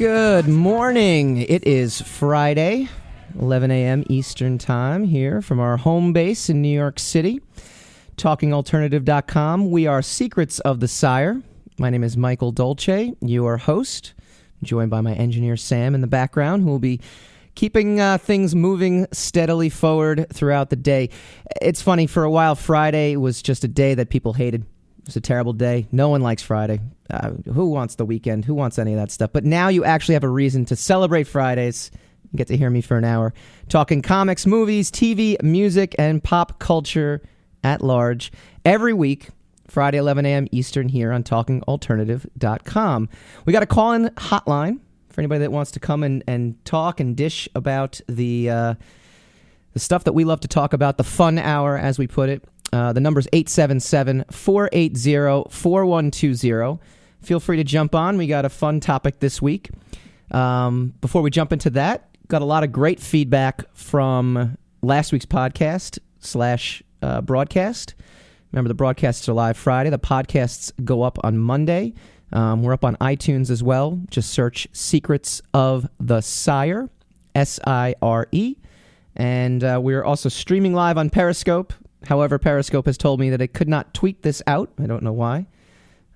Good morning. It is Friday, 11 a.m. Eastern Time here from our home base in New York City, talkingalternative.com. We are Secrets of the Sire. My name is Michael Dolce, your host, joined by my engineer Sam in the background, who will be keeping things moving steadily forward throughout the day. It's funny, for a while, Friday was just a day that people hated. It was a terrible day. No one likes Friday. Who wants the weekend? Who wants any of that stuff? But now you actually have a reason to celebrate Fridays. You get to hear me for an hour talking comics, movies, TV, music, and pop culture at large every week, Friday, 11 a.m. Eastern here on talkingalternative.com. We got a call-in hotline for anybody that wants to come and talk and dish about the stuff that we love to talk about, the fun hour, as we put it. The number is 877-480-4120. Feel free to jump on. We got a fun topic this week. Before we jump into that, got a lot of great feedback from last week's podcast / broadcast. Remember, the broadcasts are live Friday. The podcasts go up on Monday. We're up on iTunes as well. Just search Secrets of the Sire, S-I-R-E. And we're also streaming live on Periscope. However, Periscope has told me that it could not tweet this out. I don't know why.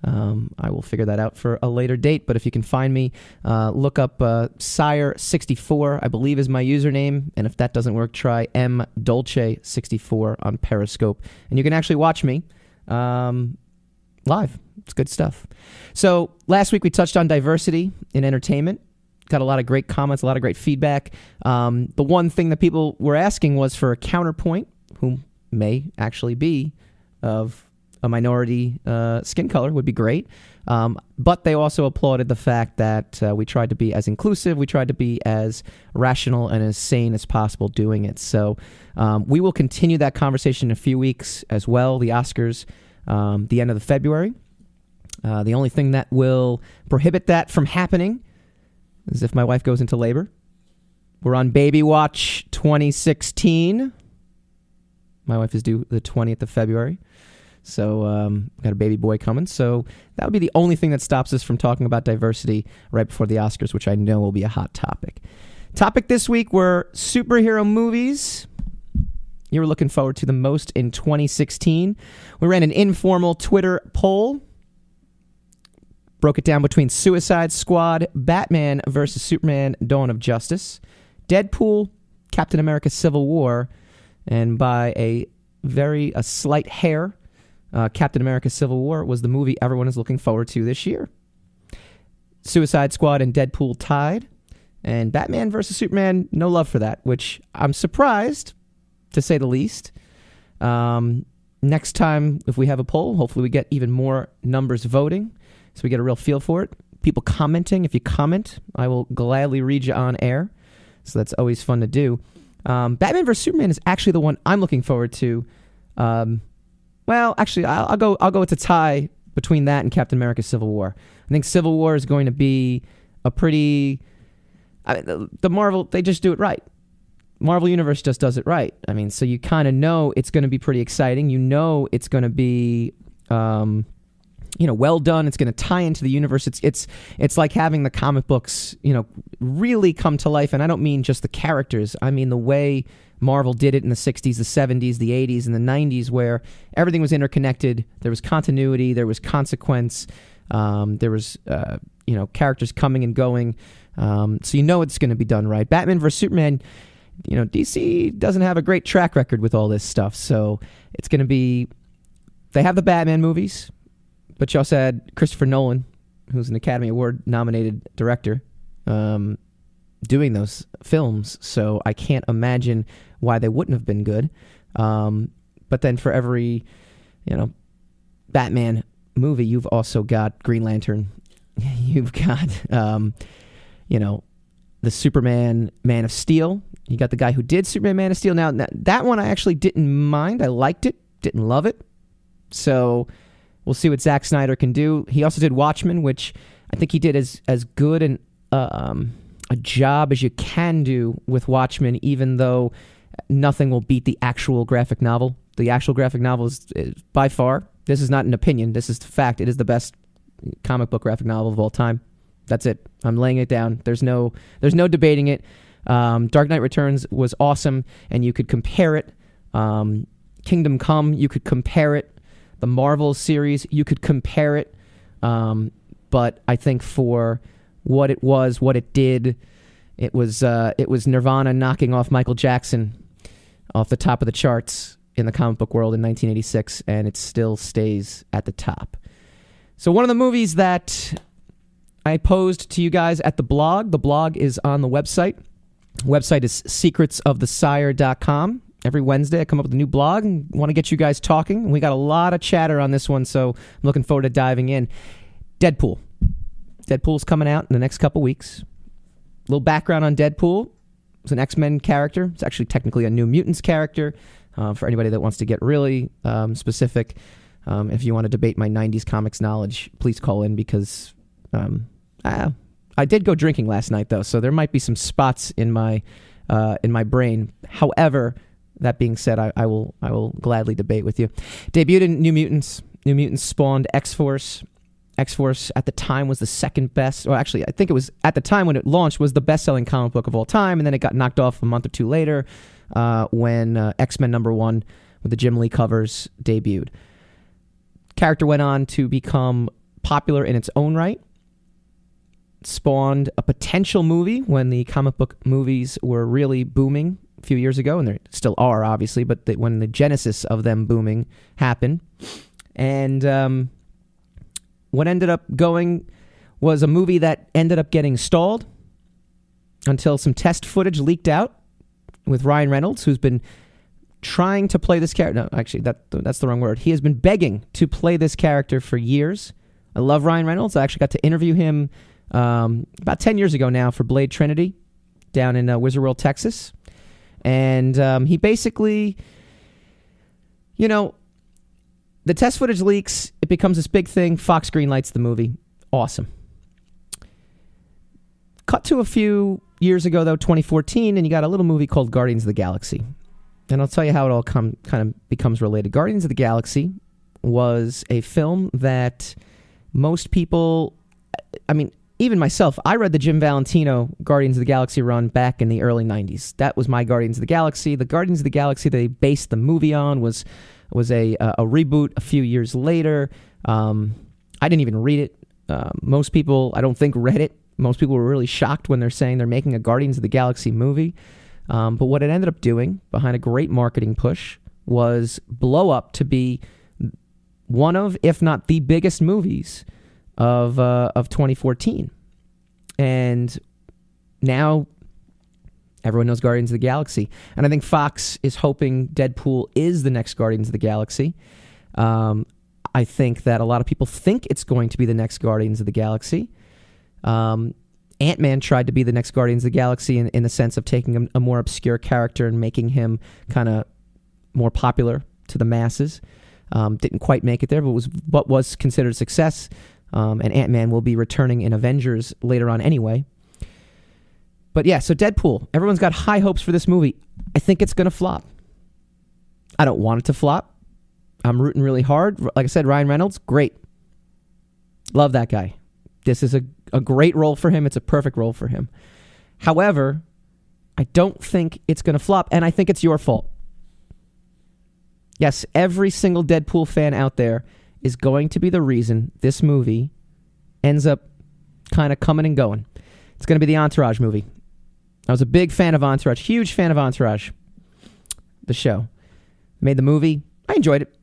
I will figure that out for a later date. But if you can find me, look up Sire64, I believe is my username. And if that doesn't work, try mdolce64 on Periscope. And you can actually watch me live. It's good stuff. So last week we touched on diversity in entertainment. Got a lot of great comments, a lot of great feedback. The one thing that people were asking was for a counterpoint, who may actually be of a minority skin color, would be great. But they also applauded the fact that we tried to be as inclusive, we tried to be as rational and as sane as possible doing it. So we will continue that conversation in a few weeks as well. The Oscars, the end of February. The only thing that will prohibit that from happening is if my wife goes into labor. We're on Baby Watch 2016. My wife is due the 20th of February. So got a baby boy coming. So that would be the only thing that stops us from talking about diversity right before the Oscars, which I know will be a hot topic. Topic this week were superhero movies you were looking forward to the most in 2016. We ran an informal Twitter poll. Broke it down between Suicide Squad, Batman vs. Superman, Dawn of Justice, Deadpool, Captain America Civil War, and by a slight hair, Captain America Civil War was the movie everyone is looking forward to this year. Suicide Squad and Deadpool tied, and Batman vs. Superman, no love for that, which I'm surprised, to say the least. Next time, if we have a poll, hopefully we get even more numbers voting, so we get a real feel for it. People commenting. If you comment, I will gladly read you on air. So that's always fun to do. Batman vs. Superman is actually the one I'm looking forward to. Well, actually, I'll go with a tie between that and Captain America Civil War. I think Civil War is going to be a pretty... the Marvel, they just do it right. Marvel Universe just does it right. I mean, so you kind of know it's going to be pretty exciting. You know it's going to be... well done. It's going to tie into the universe. It's like having the comic books, really come to life. And I don't mean just the characters. I mean the way Marvel did it in the 60s, the 70s, the 80s, and the 90s, where everything was interconnected. There was continuity. There was consequence. There was, characters coming and going. So it's going to be done right. Batman vs. Superman, DC doesn't have a great track record with all this stuff. So it's going to be, they have the Batman movies. But you also had Christopher Nolan, who's an Academy Award nominated director, doing those films. So I can't imagine why they wouldn't have been good. But then for every, Batman movie, you've also got Green Lantern. You've got, the Superman Man of Steel. You got the guy who did Superman Man of Steel. Now that one I actually didn't mind. I liked it. Didn't love it. So... we'll see what Zack Snyder can do. He also did Watchmen, which I think he did as good a job as you can do with Watchmen, even though nothing will beat the actual graphic novel. The actual graphic novel is by far, this is not an opinion, this is the fact, it is the best comic book graphic novel of all time. That's it. I'm laying it down. There's no debating it. Dark Knight Returns was awesome, and you could compare it. Kingdom Come, you could compare it. The Marvel series, you could compare it. But I think for what it was, what it did, it was Nirvana knocking off Michael Jackson off the top of the charts in the comic book world in 1986, and it still stays at the top. So one of the movies that I posed to you guys at the blog is on the website. The website is secretsofthesire.com. Every Wednesday I come up with a new blog and want to get you guys talking. And we got a lot of chatter on this one, so I'm looking forward to diving in. Deadpool. Deadpool's coming out in the next couple weeks. A little background on Deadpool. It's an X-Men character. It's actually technically a New Mutants character. For anybody that wants to get really specific, if you want to debate my 90s comics knowledge, please call in, because I did go drinking last night, though, so there might be some spots in my brain. However, that being said, I will gladly debate with you. Debuted in New Mutants. New Mutants spawned X-Force. X-Force at the time was the second best, or actually I think it was at the time when it launched was the best-selling comic book of all time, and then it got knocked off a month or two later when X-Men #1 with the Jim Lee covers debuted. Character went on to become popular in its own right. Spawned a potential movie when the comic book movies were really booming a few years ago, and they still are, obviously, but when the genesis of them booming happened. And what ended up going was a movie that ended up getting stalled until some test footage leaked out with Ryan Reynolds, who's been trying to play this character. No, actually, that's the wrong word. He has been begging to play this character for years. I love Ryan Reynolds. I actually got to interview him about 10 years ago now for Blade Trinity down in Wizard World, Texas. And he basically, the test footage leaks, it becomes this big thing. Fox greenlights the movie. Awesome. Cut to a few years ago, though, 2014, and you got a little movie called Guardians of the Galaxy. And I'll tell you how it all kind of becomes related. Guardians of the Galaxy was a film that most people, even myself, I read the Jim Valentino Guardians of the Galaxy run back in the early 90s. That was my Guardians of the Galaxy. The Guardians of the Galaxy they based the movie on was a reboot a few years later. I didn't even read it. Most people, I don't think, read it. Most people were really shocked when they're saying they're making a Guardians of the Galaxy movie. But what it ended up doing, behind a great marketing push, was blow up to be one of, if not the biggest movies of 2014. And now everyone knows Guardians of the Galaxy. And I think Fox is hoping Deadpool is the next Guardians of the Galaxy. I think that a lot of people think it's going to be the next Guardians of the Galaxy. Ant-Man tried to be the next Guardians of the Galaxy in the sense of taking a more obscure character and making him kind of more popular to the masses. Didn't quite make it there, but was considered a success. And Ant-Man will be returning in Avengers later on anyway. But yeah, so Deadpool. Everyone's got high hopes for this movie. I think it's going to flop. I don't want it to flop. I'm rooting really hard. Like I said, Ryan Reynolds, great. Love that guy. This is a great role for him. It's a perfect role for him. However, I don't think it's going to flop, and I think it's your fault. Yes, every single Deadpool fan out there is going to be the reason this movie ends up kind of coming and going. It's going to be the Entourage movie. I was a big fan of Entourage, huge fan of Entourage, the show. Made the movie. I enjoyed it.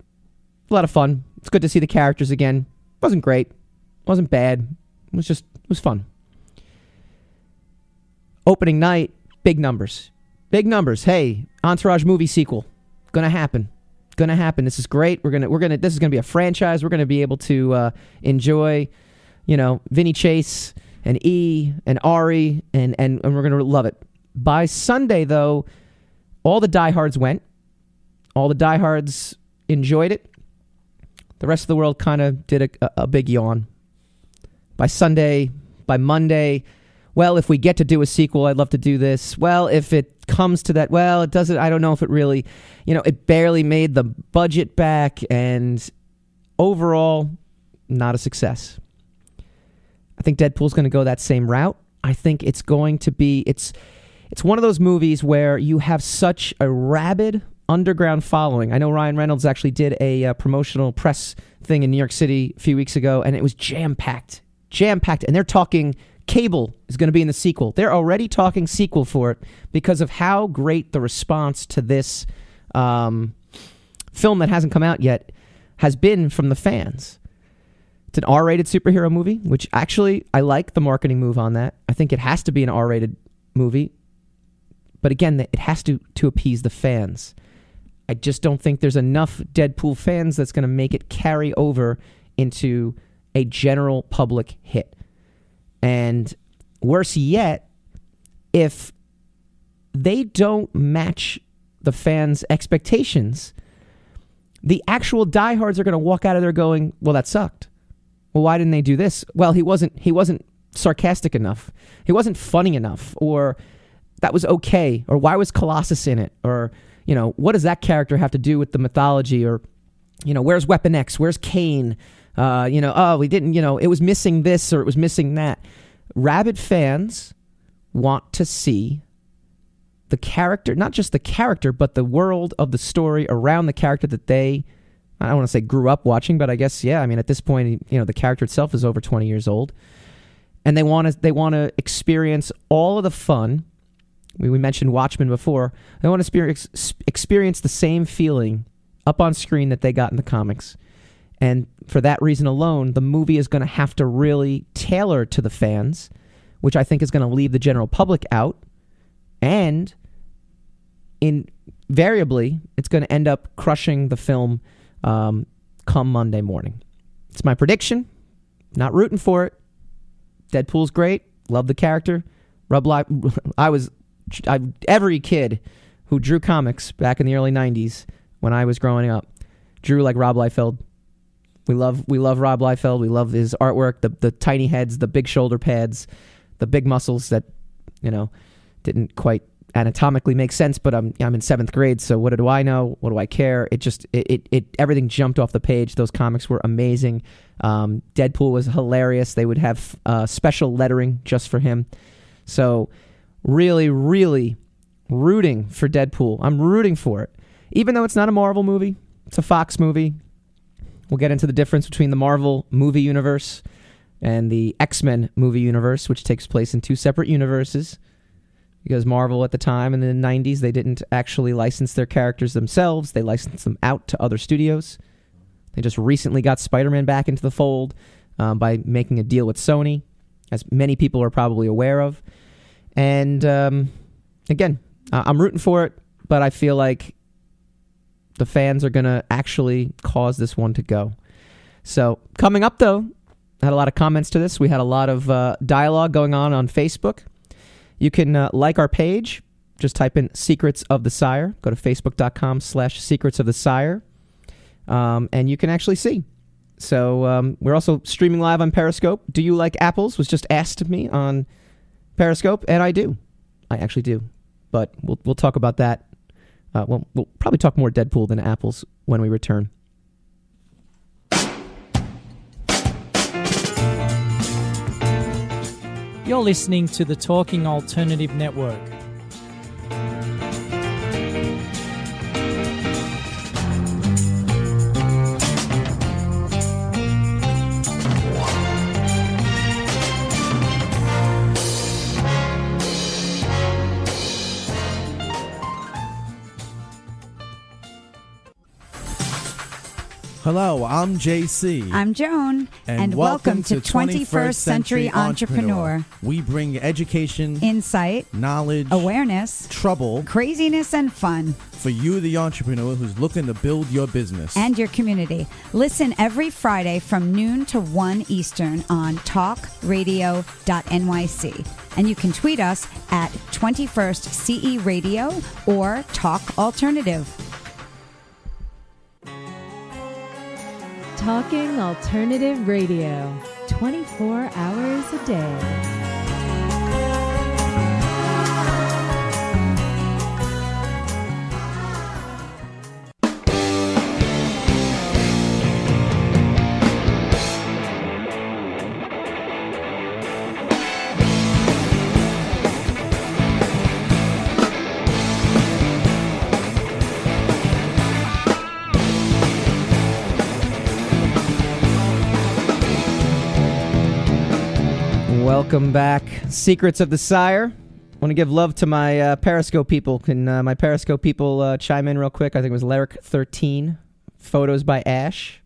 A lot of fun. It's good to see the characters again. Wasn't great. Wasn't bad. It was fun. Opening night, big numbers. Big numbers. Hey, Entourage movie sequel. Gonna happen. This is great. This is gonna be a franchise. We're gonna be able to enjoy, Vinny Chase and E and Ari and we're gonna love it. By Sunday, though, all the diehards went. All the diehards enjoyed it. The rest of the world kind of did a big yawn. By Monday, well, if we get to do a sequel, I'd love to do this. Well, if it comes to that, well, it doesn't, I don't know if it really, it barely made the budget back, and overall, not a success. I think Deadpool's going to go that same route. I think it's going to be it's one of those movies where you have such a rabid underground following. I know Ryan Reynolds actually did a promotional press thing in New York City a few weeks ago, and it was jam-packed. And they're talking Cable is going to be in the sequel. They're already talking sequel for it because of how great the response to this film that hasn't come out yet has been from the fans. It's an R-rated superhero movie, which actually I like the marketing move on that. I think it has to be an R-rated movie. But again, it has to appease the fans. I just don't think there's enough Deadpool fans that's going to make it carry over into a general public hit. And worse yet, if they don't match the fans' expectations, the actual diehards are going to walk out of there going, well, that sucked. Well, why didn't they do this? Well, he wasn't sarcastic enough. He wasn't funny enough. Or that was okay. Or why was Colossus in it? Or, what does that character have to do with the mythology? Or, where's Weapon X? Where's Kane? We didn't, it was missing this or it was missing that. Rabid fans want to see the character, not just the character, but the world of the story around the character that they, I don't want to say grew up watching, but I guess, yeah, I mean, at this point, the character itself is over 20 years old. And they want to experience all of the fun. We mentioned Watchmen before. They want to experience the same feeling up on screen that they got in the comics. And for that reason alone, the movie is going to have to really tailor to the fans, which I think is going to leave the general public out. And invariably, it's going to end up crushing the film come Monday morning. It's my prediction. Not rooting for it. Deadpool's great. Love the character. Every kid who drew comics back in the early 90s when I was growing up drew like Rob Liefeld. We love Rob Liefeld. We love his artwork, the tiny heads, the big shoulder pads, the big muscles that, didn't quite anatomically make sense, but I'm in 7th grade, so what do I know? What do I care? It everything jumped off the page. Those comics were amazing. Deadpool was hilarious. They would have special lettering just for him. So really, really rooting for Deadpool. I'm rooting for it. Even though it's not a Marvel movie, it's a Fox movie. We'll get into the difference between the Marvel movie universe and the X-Men movie universe, which takes place in two separate universes. Because Marvel at the time in the 90s, they didn't actually license their characters themselves. They licensed them out to other studios. They just recently got Spider-Man back into the fold by making a deal with Sony, as many people are probably aware of. And again, I'm rooting for it, but I feel like the fans are going to actually cause this one to go. So coming up, though, I had a lot of comments to this. We had a lot of dialogue going on Facebook. You can like our page. Just type in Secrets of the Sire. Go to facebook.com/Secrets of the Sire. And you can actually see. So we're also streaming live on Periscope. Do you like apples? Was just asked of me on Periscope, and I do. I actually do. But we'll talk about that. We'll probably talk more Deadpool than apples when we return. You're listening to the Talking Alternative Network. Hello, I'm JC. I'm Joan. And welcome to 21st Century Entrepreneur. We bring education, insight, knowledge, awareness, trouble, craziness, and fun for you, the entrepreneur who's looking to build your business and your community. Listen every Friday from noon to 1 Eastern on talkradio.nyc. And you can tweet us at 21st CE Radio or Talk Alternative. Talking Alternative Radio, 24 hours a day. Welcome back. Secrets of the Sire. I want to give love to my Periscope people. Can my Periscope people chime in real quick? I think it was Lyric13. Photos by Ash.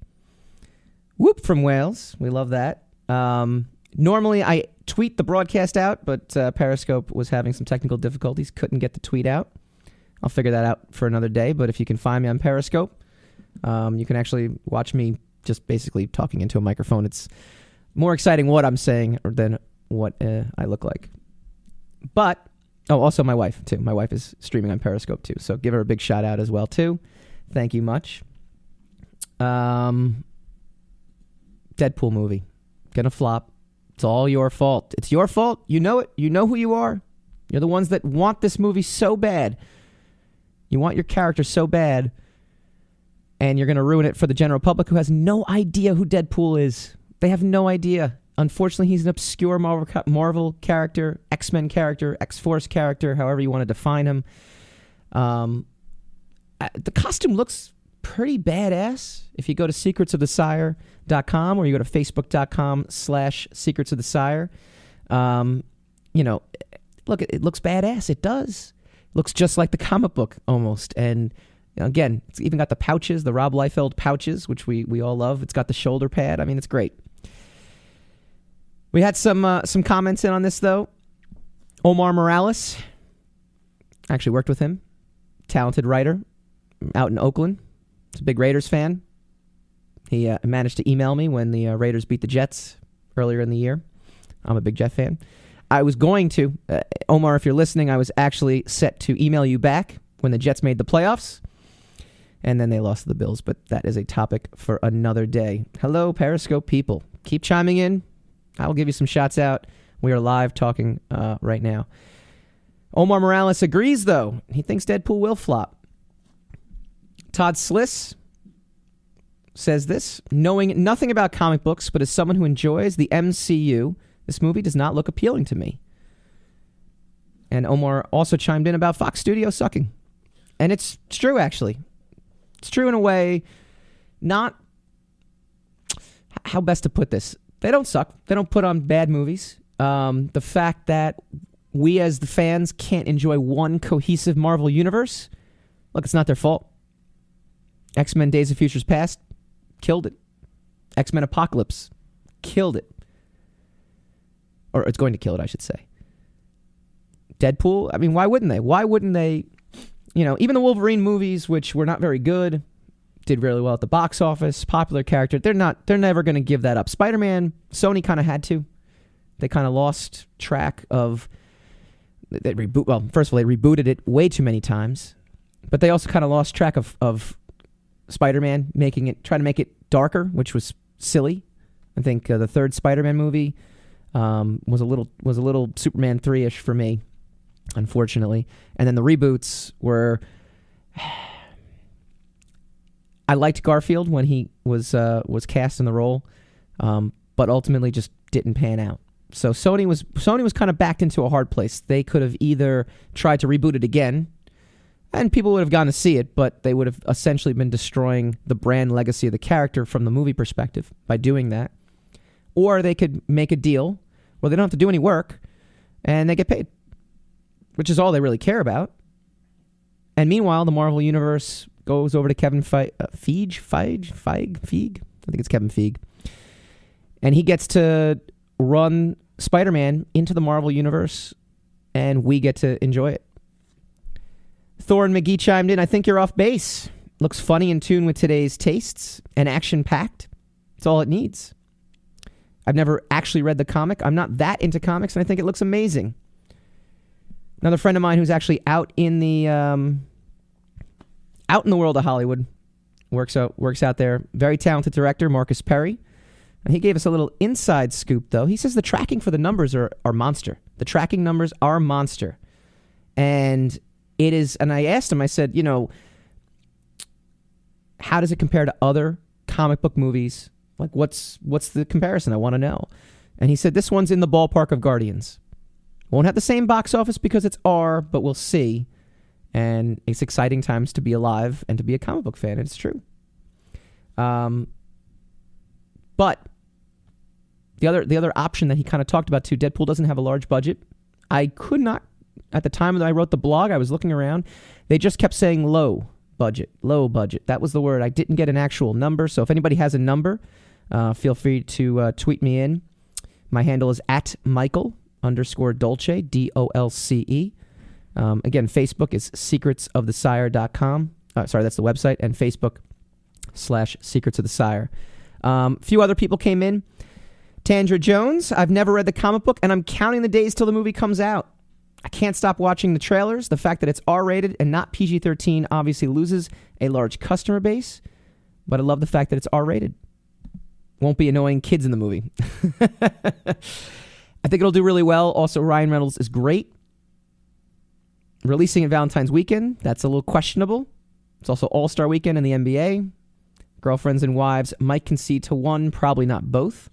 Whoop from Wales. We love that. Normally I tweet the broadcast out, but Periscope was having some technical difficulties. Couldn't get the tweet out. I'll figure that out for another day, but if you can find me on Periscope, you can actually watch me just basically talking into a microphone. It's more exciting what I'm saying than what I look like. But, also my wife, too. My wife is streaming on Periscope, too, so give her a big shout-out as well, too. Thank you much. Deadpool movie. Gonna flop. It's all your fault. It's your fault. You know it. You know who you are. You're the ones that want this movie so bad. You want your character so bad, and you're going to ruin it for the general public who has no idea who Deadpool is. They have no idea. Unfortunately, he's an obscure Marvel character, X-Men character, X-Force character, however you want to define him. The costume looks pretty badass. If you go to secretsofthesire.com or you go to facebook.com/secretsofthesire, look, it looks badass. It does. Looks just like the comic book almost. And again, it's even got the pouches, the Rob Liefeld pouches, which we all love. It's got the shoulder pad. I mean, it's great. We had some comments in on this, though. Omar Morales. Actually worked with him. Talented writer out in Oakland. He's a big Raiders fan. He managed to email me when the Raiders beat the Jets earlier in the year. I'm a big Jet fan. I was going to, Omar, if you're listening, I was actually set to email you back when the Jets made the playoffs. And then they lost to the Bills, but that is a topic for another day. Hello, Periscope people. Keep chiming in. I will give you some shots out. We are live talking right now. Omar Morales agrees, though. He thinks Deadpool will flop. Todd Sliss says this: knowing nothing about comic books, but as someone who enjoys the MCU, this movie does not look appealing to me. And Omar also chimed in about Fox Studios sucking. And it's true, actually. It's true in a way, not... How best to put this? They don't suck. They don't put on bad movies. The fact that we as the fans can't enjoy one cohesive Marvel universe, look, it's not their fault. X-Men Days of Futures Past killed it. X-Men Apocalypse killed it. Or it's going to kill it, I should say. Deadpool, I mean, why wouldn't they? Why wouldn't they? Even the Wolverine movies, which were not very good, did really well at the box office, popular character, they're never going to give that up. Spider-Man, Sony kind of had to. They kind of lost track of, first of all, they rebooted it way too many times, but they also kind of lost track of Spider-Man, trying to make it darker, which was silly. I think the third Spider-Man movie was a little Superman 3-ish for me, unfortunately. And then the reboots were... I liked Garfield when he was cast in the role, but ultimately just didn't pan out. So Sony was kind of backed into a hard place. They could have either tried to reboot it again, and people would have gone to see it, but they would have essentially been destroying the brand legacy of the character from the movie perspective by doing that. Or they could make a deal where they don't have to do any work, and they get paid, which is all they really care about. And meanwhile, the Marvel Universe goes over to Kevin Feige. I think it's Kevin Feige. And he gets to run Spider-Man into the Marvel Universe, and we get to enjoy it. Thorin McGee chimed in, I think you're off base. Looks funny in tune with today's tastes and action-packed. It's all it needs. I've never actually read the comic. I'm not that into comics, and I think it looks amazing. Another friend of mine who's actually out in the world of Hollywood, works out there. Very talented director, Marcus Perry. And he gave us a little inside scoop, though. He says the tracking for the numbers are monster. The tracking numbers are monster. And it is, and I asked him, I said, how does it compare to other comic book movies? Like, what's the comparison? I want to know. And he said, this one's in the ballpark of Guardians. Won't have the same box office because it's R, but we'll see. And it's exciting times to be alive and to be a comic book fan. It's true. But The other option that he kind of talked about too, Deadpool doesn't have a large budget. I could not, at the time that I wrote the blog, I was looking around. They just kept saying low budget. That was the word. I didn't get an actual number. So if anybody has a number, feel free to tweet me in. My handle is @Michael_Dolce, DOLCE. Again, Facebook is secretsofthesire.com. Sorry, that's the website. And Facebook/Secrets of the Sire. Few other people came in. Tandra Jones, I've never read the comic book, and I'm counting the days till the movie comes out. I can't stop watching the trailers. The fact that it's R-rated and not PG-13 obviously loses a large customer base, but I love the fact that it's R-rated. Won't be annoying kids in the movie. I think it'll do really well. Also, Ryan Reynolds is great. Releasing at Valentine's weekend, that's a little questionable. It's also All-Star weekend in the NBA. Girlfriends and Wives might concede to one, probably not both.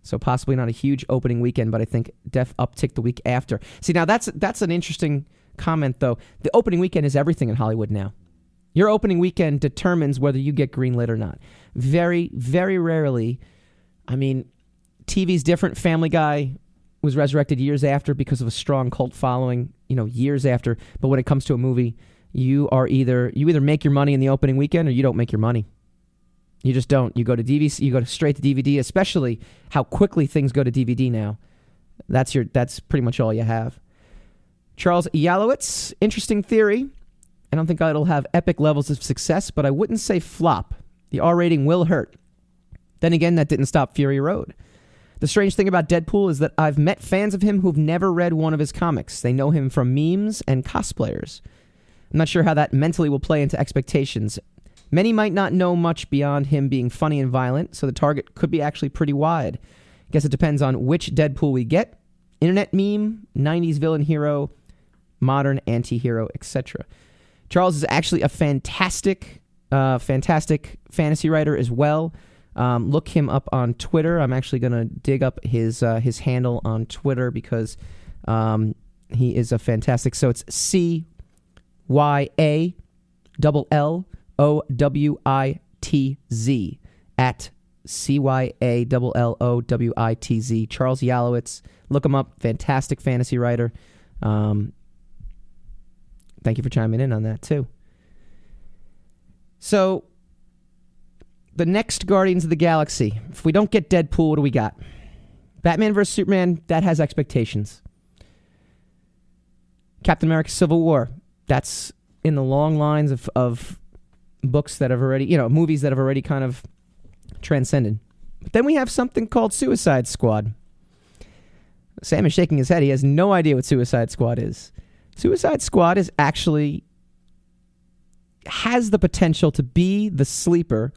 So possibly not a huge opening weekend, but I think def uptick the week after. See, now that's an interesting comment, though. The opening weekend is everything in Hollywood now. Your opening weekend determines whether you get greenlit or not. Very, very rarely. I mean, TV's different. Family Guy was resurrected years after because of a strong cult following, years after. But when it comes to a movie, you either make your money in the opening weekend or you don't make your money. You just don't. You go to DVC, you go straight to DVD, especially how quickly things go to DVD now. That's pretty much all you have. Charles Yalowitz, interesting theory. I don't think it'll have epic levels of success, but I wouldn't say flop. The R rating will hurt. Then again, that didn't stop Fury Road. The strange thing about Deadpool is that I've met fans of him who've never read one of his comics. They know him from memes and cosplayers. I'm not sure how that mentally will play into expectations. Many might not know much beyond him being funny and violent, so the target could be actually pretty wide. Guess it depends on which Deadpool we get. Internet meme, 90s villain hero, modern anti-hero, etc. Charles is actually a fantastic fantasy writer as well. Look him up on Twitter. I'm actually going to dig up his handle on Twitter because he is a fantastic. So it's CYALLOWITZ at CYALLOWITZ. Charles Yalowitz. Look him up. Fantastic fantasy writer. Thank you for chiming in on that too. So, the next Guardians of the Galaxy. If we don't get Deadpool, what do we got? Batman vs. Superman, that has expectations. Captain America Civil War, that's in the long lines of books that have already, movies that have already kind of transcended. But then we have something called Suicide Squad. Sam is shaking his head. He has no idea what Suicide Squad is. Suicide Squad is actually has the potential to be the sleeper.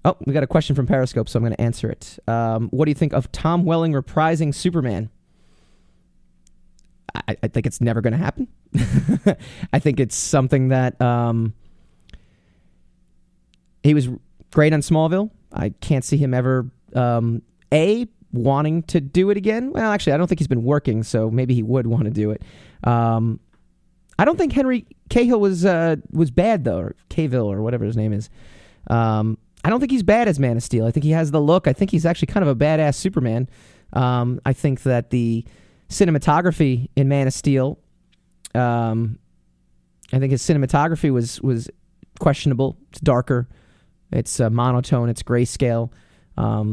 Oh, we got a question from Periscope, so I'm going to answer it. What do you think of Tom Welling reprising Superman? I think it's never going to happen. I think it's something that he was great on Smallville. I can't see him ever wanting to do it again. Well, actually, I don't think he's been working, so maybe he would want to do it. I don't think Henry Cahill was bad though, or Cavill or whatever his name is. I don't think he's bad as Man of Steel. I think he has the look. I think he's actually kind of a badass Superman. I think that the cinematography in Man of Steel, I think his cinematography was questionable. It's darker. It's monotone. It's grayscale.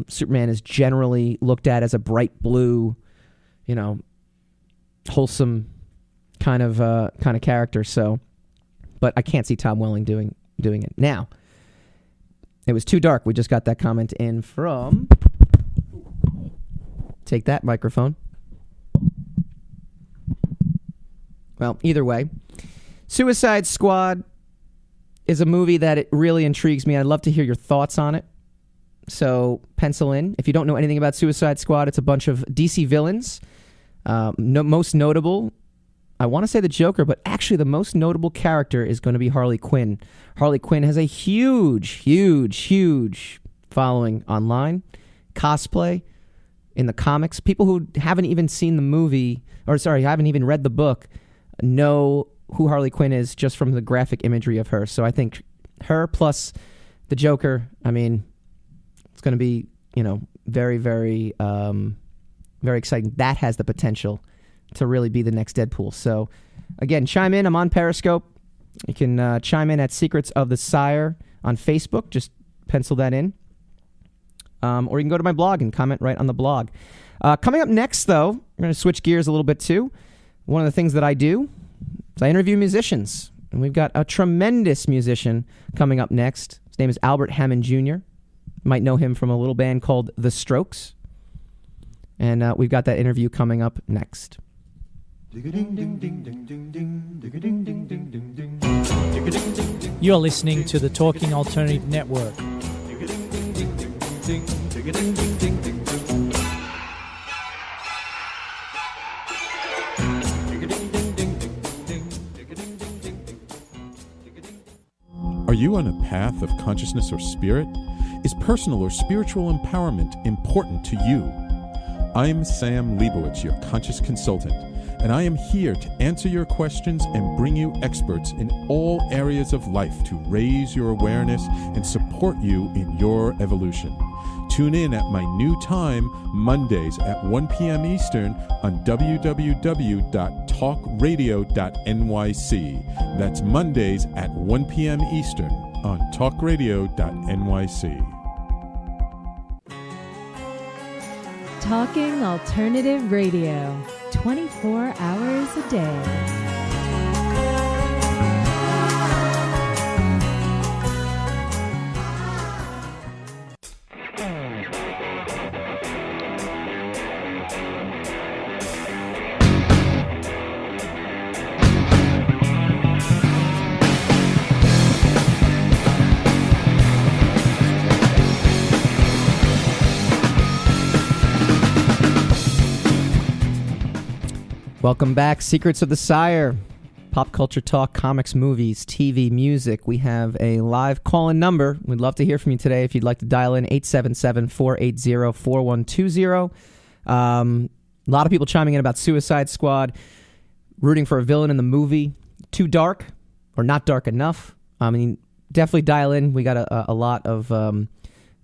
Superman is generally looked at as a bright blue, wholesome kind of character. So, but I can't see Tom Welling doing it now. It was too dark. We just got that comment in from. Take that, microphone. Well, either way, Suicide Squad is a movie that it really intrigues me. I'd love to hear your thoughts on it. So pencil in. If you don't know anything about Suicide Squad, it's a bunch of DC villains. Most notable, I want to say the Joker, but actually the most notable character is going to be Harley Quinn. Harley Quinn has a huge following online, cosplay, in the comics. People who haven't even seen the movie, haven't even read the book, know who Harley Quinn is just from the graphic imagery of her. So I think her plus the Joker, it's going to be, very, very, very exciting. That has the potential to really be the next Deadpool. So, again, chime in. I'm on Periscope. You can chime in at Secrets of the Sire on Facebook. Just pencil that in. Or you can go to my blog and comment right on the blog. Coming up next, though, we're going to switch gears a little bit, too. One of the things that I do is I interview musicians. And we've got a tremendous musician coming up next. His name is Albert Hammond Jr. You might know him from a little band called The Strokes. And we've got that interview coming up next. You're listening to the Talking Alternative Network. Are you on a path of consciousness or spirit? Is personal or spiritual empowerment important to you? I'm Sam Leibowitz, your conscious consultant, and I am here to answer your questions and bring you experts in all areas of life to raise your awareness and support you in your evolution. Tune in at my new time, Mondays at 1 p.m. Eastern on www.talkradio.nyc. That's Mondays at 1 p.m. Eastern on talkradio.nyc. Talking Alternative Radio, 24 hours a day. Welcome back, Secrets of the Sire. Pop culture talk, comics, movies, TV, music. We have a live call-in number. We'd love to hear from you today if you'd like to dial in, 877-480-4120. A lot of people chiming in about Suicide Squad, rooting for a villain in the movie. Too dark or not dark enough? I mean, definitely dial in. We got a lot of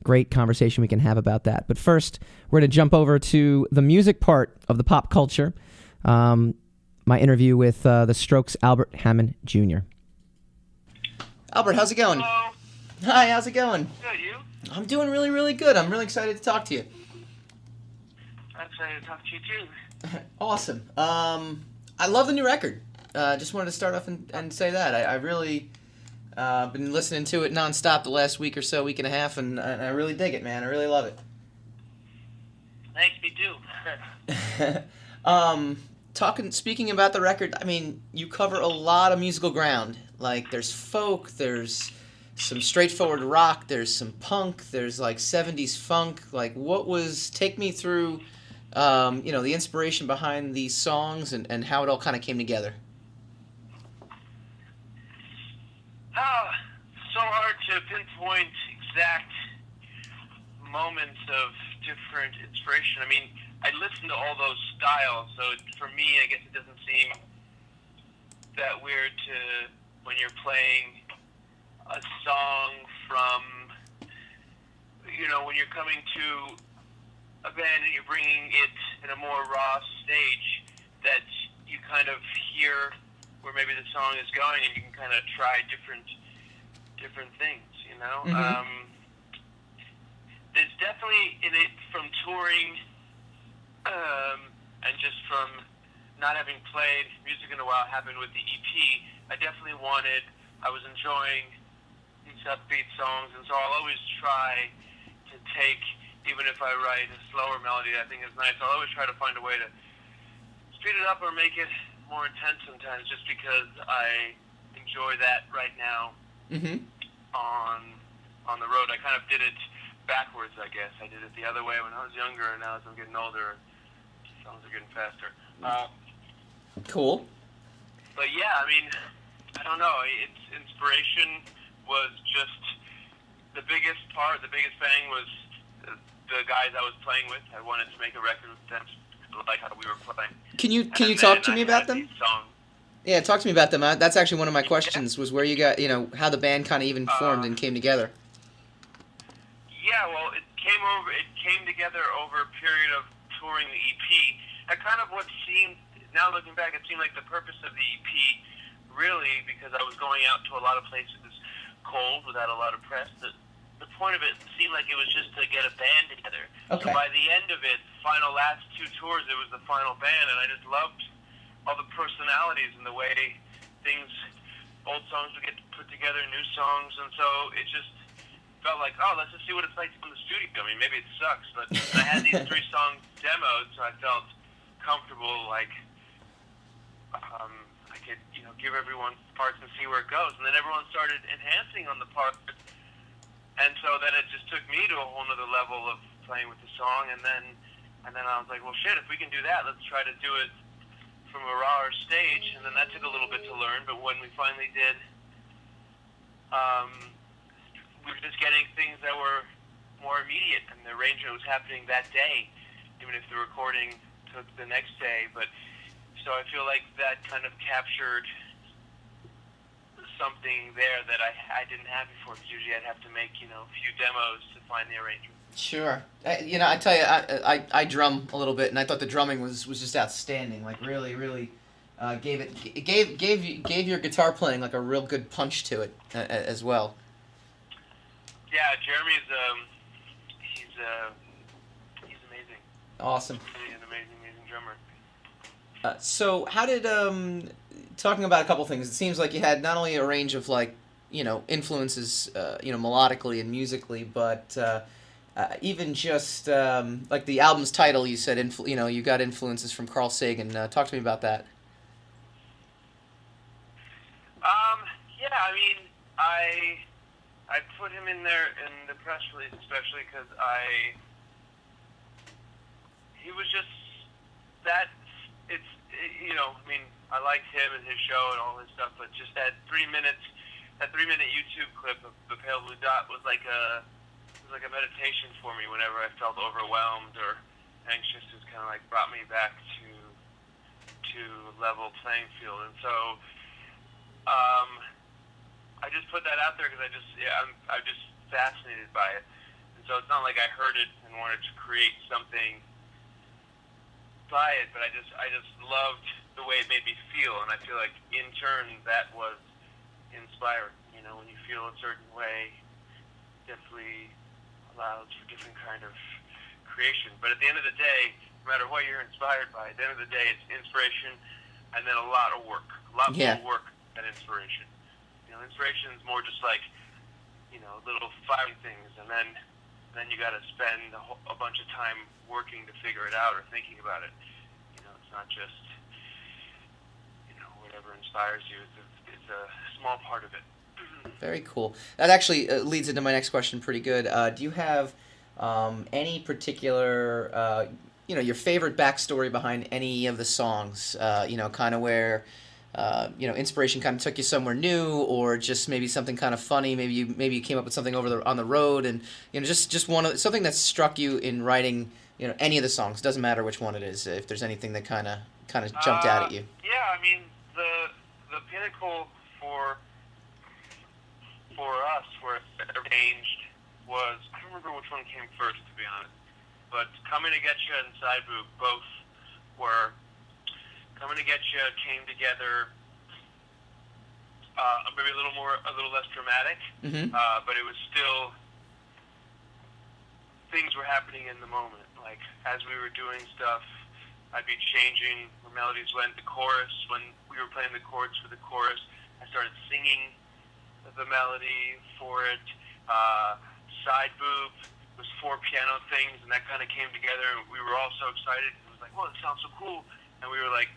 great conversation we can have about that. But first, we're going to jump over to the music part of the pop culture. My interview with The Strokes' Albert Hammond Jr. Albert, how's it going? Hello. Hi, how's it going? Good, you? I'm doing really, really good. I'm really excited to talk to you. I'm excited to talk to you, too. Awesome. I love the new record. Just wanted to start off and say that. I really been listening to it nonstop the last week or so, week and a half, and I really dig it, man. I really love it. Thanks, me too. Speaking about the record, I mean, you cover a lot of musical ground. Like, there's folk, there's some straightforward rock, there's some punk, there's like 70s funk. Like, take me through, the inspiration behind these songs and how it all kind of came together. So hard to pinpoint exact moments of different inspiration. I mean, I listen to all those styles, so for me, I guess it doesn't seem that weird to, when you're playing a song from, when you're coming to a band and you're bringing it in a more raw stage, that you kind of hear where maybe the song is going and you can kind of try different things, Mm-hmm. There's definitely in it from touring, and just from not having played music in a while, happened with the EP, I was enjoying these upbeat songs, and so I'll always try to take, even if I write a slower melody that I think is nice, I'll always try to find a way to speed it up or make it more intense sometimes, just because I enjoy that right now. Mm-hmm. On the road. I kind of did it backwards, I guess. I did it the other way when I was younger, and now as I'm getting older, songs are getting faster. Cool. But yeah, I mean, I don't know. It's inspiration was just the biggest part. The biggest thing was the guys I was playing with. I wanted to make a record with them, like how we were playing. Can you talk to me about them? Yeah, talk to me about them. That's actually one of my questions. Was where you got, how the band kind of even formed and came together. Yeah, well, it came together over a period of touring the EP. That kind of what seemed, now looking back, it seemed like the purpose of the EP, really, because I was going out to a lot of places cold without a lot of press. The point of it seemed like it was just to get a band together. Okay. So by the end of it, last 2 tours, it was the final band, and I just loved all the personalities and the way old songs would get put together, new songs, and so it just felt like, oh, let's just see what it's like in the studio. I mean, maybe it sucks, but I had these 3 songs demoed, so I felt comfortable, like, I could, give everyone parts and see where it goes. And then everyone started enhancing on the parts, and so then it just took me to a whole nother level of playing with the song, and then I was like, well, shit, if we can do that, let's try to do it from a rawer stage. And then that took a little bit to learn, but when we finally did, we were just getting things that were more immediate, and the arrangement was happening that day, even if the recording took the next day. But so I feel like that kind of captured something there that I didn't have before, because usually I'd have to make, a few demos to find the arrangement. Sure. I tell you, I drum a little bit, and I thought the drumming was just outstanding. Like, really, really gave your guitar playing like a real good punch to it as well. Yeah, Jeremy's he's amazing. Awesome. He's an amazing drummer. So how did talking about a couple things? It seems like you had not only a range of influences melodically and musically, but even just like the album's title, you said you got influences from Carl Sagan. Talk to me about that. Yeah, I mean, I put him in there in the press release, especially because he was just that. I liked him and his show and all his stuff, but just that 3-minute YouTube clip of the Pale Blue Dot was like a meditation for me whenever I felt overwhelmed or anxious. It kind of like brought me back to level playing field, and so I just put that out there because I'm just fascinated by it, and so it's not like I heard it and wanted to create something by it, but I just loved the way it made me feel, and I feel like in turn that was inspiring. When you feel a certain way, definitely allows for different kind of creation. But at the end of the day, no matter what you're inspired by, at the end of the day, it's inspiration and then a lot of work, more work than inspiration. Inspiration is more just like little firing things, and then you got to spend a bunch of time working to figure it out or thinking about it. It's not just whatever inspires you. It's a small part of it. Very cool. That actually leads into my next question pretty good. Do you have any particular, your favorite backstory behind any of the songs? Kind of where, inspiration kind of took you somewhere new, or just maybe something kind of funny. Maybe you came up with something on the road, and just something that struck you in writing. Any of the songs. Doesn't matter which one it is. If there's anything that kind of jumped out at you. Yeah, I mean the pinnacle for us, where it changed, was, I don't remember which one came first, to be honest, but Coming to Get You and Side Boob both were. Coming to Get You came together maybe a little less dramatic, but it was still, things were happening in the moment. Like, as we were doing stuff, I'd be changing where melodies went. The chorus, when we were playing the chords for the chorus, I started singing the melody for it. Side Boob was 4 piano things, and that kind of came together, and we were all so excited. It was like, whoa, it sounds so cool. And we were like,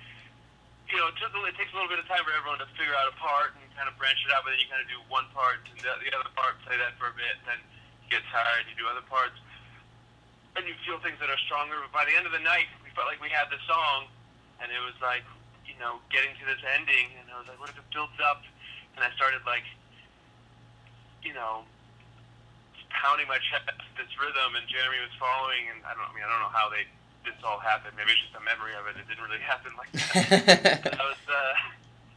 it takes a little bit of time for everyone to figure out a part and kind of branch it out, but then you kind of do one part and the other part, play that for a bit, and then you get tired, you do other parts, and you feel things that are stronger. But by the end of the night, we felt like we had the song, and it was like, getting to this ending, and I was like, what if it builds up? And I started like, pounding my chest this rhythm, and Jeremy was following, and I don't know how this all happened. Maybe it's just a memory of it. It didn't really happen like that.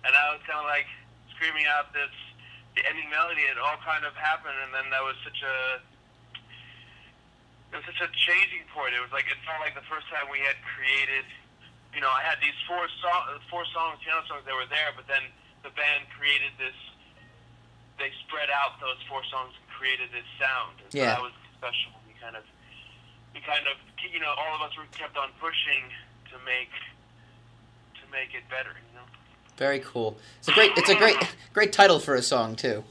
and I was kind of like screaming out the ending melody. It all kind of happened, and then that was such a it was such a changing point. It was like, it felt like the first time we had created, I had these four songs, piano songs that were there, but then the band created this, they spread out those four songs and created this sound. And so that was special. We kind of, all of us were kept on pushing to make it better, Very cool. It's a great title for a song too.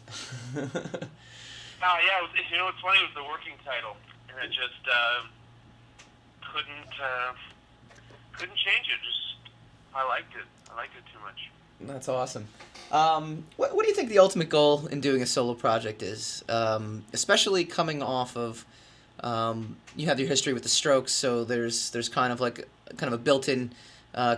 Yeah, what's funny was the working title, and it just couldn't change it. I liked it. I liked it too much. That's awesome. What do you think the ultimate goal in doing a solo project is? Especially coming off of you have your history with the Strokes, so there's kind of a built-in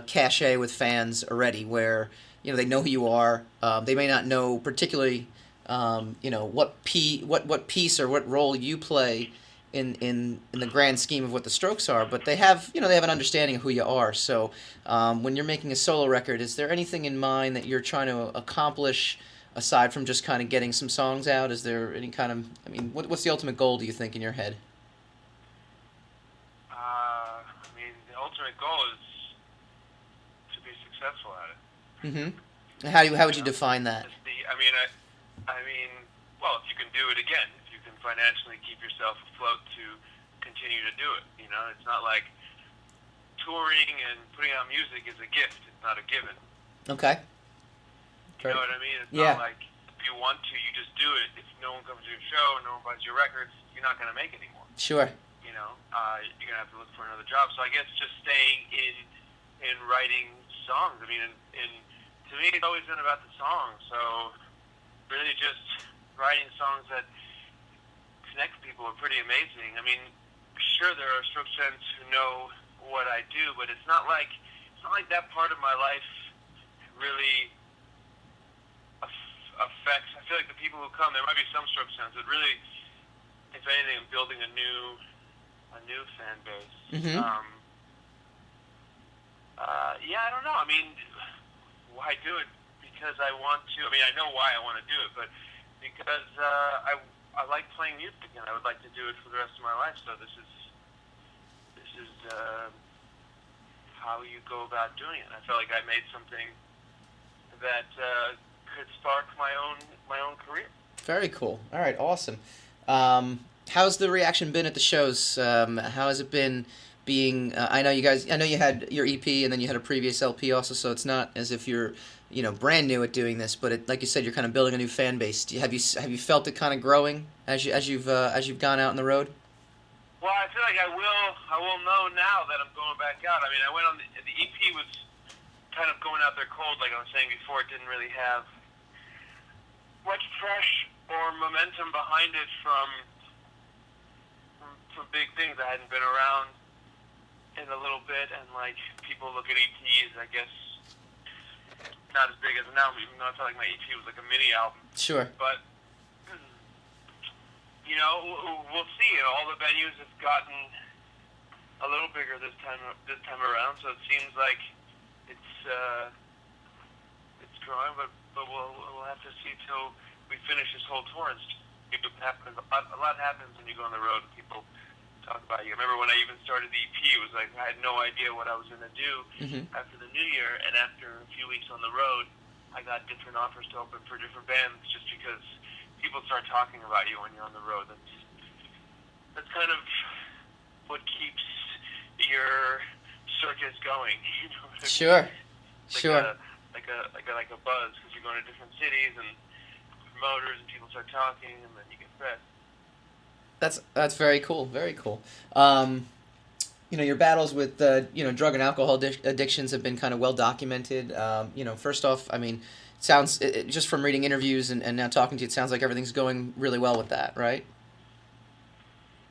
cachet with fans already, where they know who you are. They may not know particularly what piece or what role you play in the grand scheme of what the Strokes are, but they have an understanding of who you are. So when you're making a solo record, is there anything in mind that you're trying to accomplish aside from just kind of getting some songs out? Is there any kind of, what's the ultimate goal, do you think, in your head? The ultimate goal is to be successful at it. Mm-hmm. How would you define that? Well, if you can do it again, if you can financially keep yourself afloat to continue to do it, it's not like touring and putting out music is a gift. It's not a given. Okay. You know what I mean? It's not like if you want to, you just do it. If no one comes to your show, no one buys your records, you're not going to make it anymore. Sure. You're going to have to look for another job. So I guess just staying in writing songs. To me, it's always been about the song. So really just writing songs that connect people are pretty amazing. Sure, there are Strokes fans who know what I do, but it's not like that part of my life really affects. I feel like the people who come, there might be some Strokes fans, but really, if anything, I'm building a new fan base. Mm-hmm. I don't know. Why do it? Because I want to. I know why I want to do it, but because I like playing music, and I would like to do it for the rest of my life. So this is how you go about doing it. I felt like I made something that could spark my own career. Very cool. All right, awesome. How's the reaction been at the shows? How has it been being? I know you had your EP and then you had a previous LP also, so it's not as if you're brand new at doing this, but like you said, you're kind of building a new fan base. Have you felt it kind of growing as you've gone out on the road? Well, I feel like I will know now that I'm going back out. I went on the EP was kind of going out there cold, like I was saying before. It didn't really have much fresh or momentum behind it from big things. I hadn't been around in a little bit, and people look at EPs, I guess, not as big as an album, even though I felt like my EP was like a mini album. Sure. But we'll see. All the venues have gotten a little bigger this time around, so it seems like it's growing. But we'll have to see till we finish this whole tour. A lot happens when you go on the road and people talk about you. I remember when I even started the EP, it was like I had no idea what I was going to do after the new year, and after a few weeks on the road, I got different offers to open for different bands just because people start talking about you when you're on the road. That's kind of what keeps your circus going. Sure. Like a buzz, because you're going to different cities and promoters and people start talking, and then you get press. That's very cool. Very cool. Your battles with drug and alcohol addictions have been kind of well documented. First off, sounds just from reading interviews and now talking to you, it sounds like everything's going really well with that, right?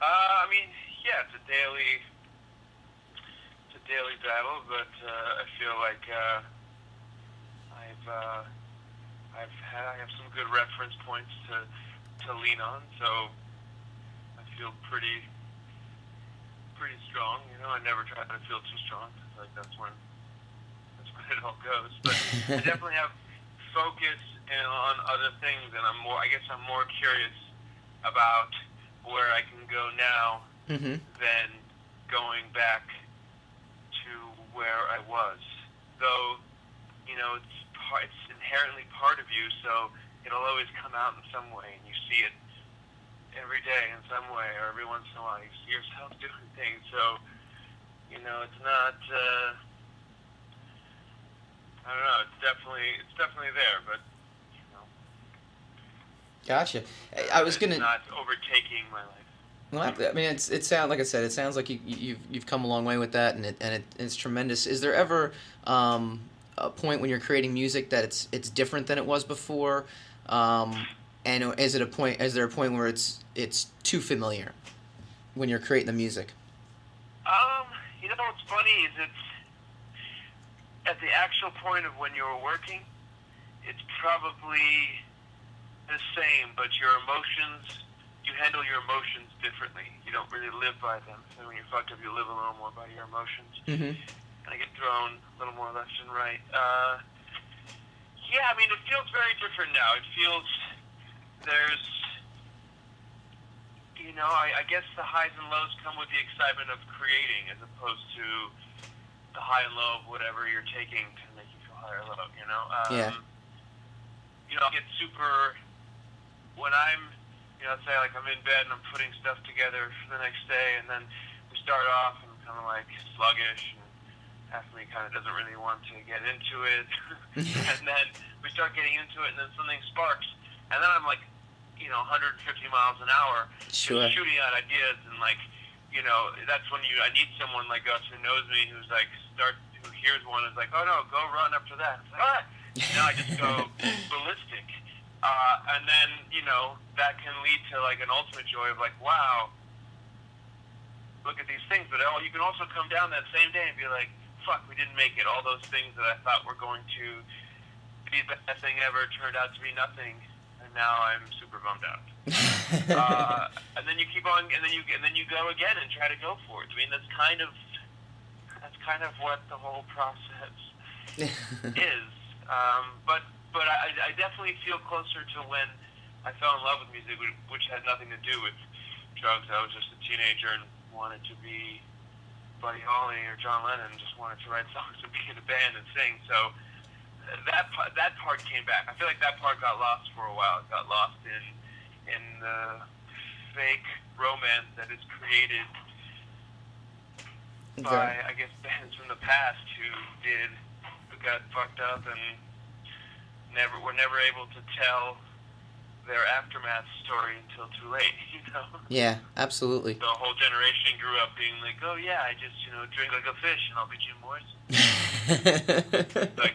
Yeah, it's a daily battle, but I feel like I have some good reference points to lean on, so I feel pretty strong. I never try to feel too strong. I feel like that's when it all goes. But I definitely have focus on other things, and I'm more curious about where I can go now than going back to where I was. Though, it's inherently part of you, so it'll always come out in some way, and you see it every day in some way, or every once in a while you see yourself doing things. So, it's not. I don't know. It's definitely there, but Gotcha. I was gonna. It's not overtaking my life. Well, I mean, it sounds like I said. It sounds like you've come a long way with that, and it's tremendous. Is there ever a point when you're creating music that it's different than it was before, and is there a point where it's too familiar when you're creating the music? What's funny is it's at the actual point of when you're working, it's probably the same, but your emotions. You handle your emotions differently. You don't really live by them. So when you're fucked up, you live a little more by your emotions. Mm-hmm. And I get thrown a little more left and right. Yeah, I mean, it feels very different now. It feels there's, I guess the highs and lows come with the excitement of creating as opposed to the high and low of whatever you're taking to make you feel high or low, Yeah. I get super, when I'm, let's say like I'm in bed and I'm putting stuff together for the next day, and then we start off and I'm kind of like sluggish, and half of me kind of doesn't really want to get into it, and then we start getting into it, and then something sparks, and then I'm like, 150 miles an hour, Sure. just shooting out ideas, and like, that's when I need someone like us who knows me, who's like who hears one, is like, oh no, go run up to that. It's like, I just go ballistic. And then, that can lead to like an ultimate joy of like, wow, look at these things. But you can also come down that same day and be like, fuck, we didn't make it. All those things that I thought were going to be the best thing ever turned out to be nothing. And now I'm super bummed out. And then you keep on, and then you go again and try to go for it. I mean, that's kind of what the whole process is. But I definitely feel closer to when I fell in love with music, which had nothing to do with drugs. I was just a teenager and wanted to be Buddy Holly or John Lennon, and just wanted to write songs and be in a band and sing. So that part came back. I feel like that part got lost for a while. It got lost in the fake romance that is created by, I guess, bands from the past who got fucked up and were never able to tell their aftermath story until too late, Yeah, absolutely. The whole generation grew up being like, oh yeah, I just, drink like a fish and I'll be Jim Morrison. Like,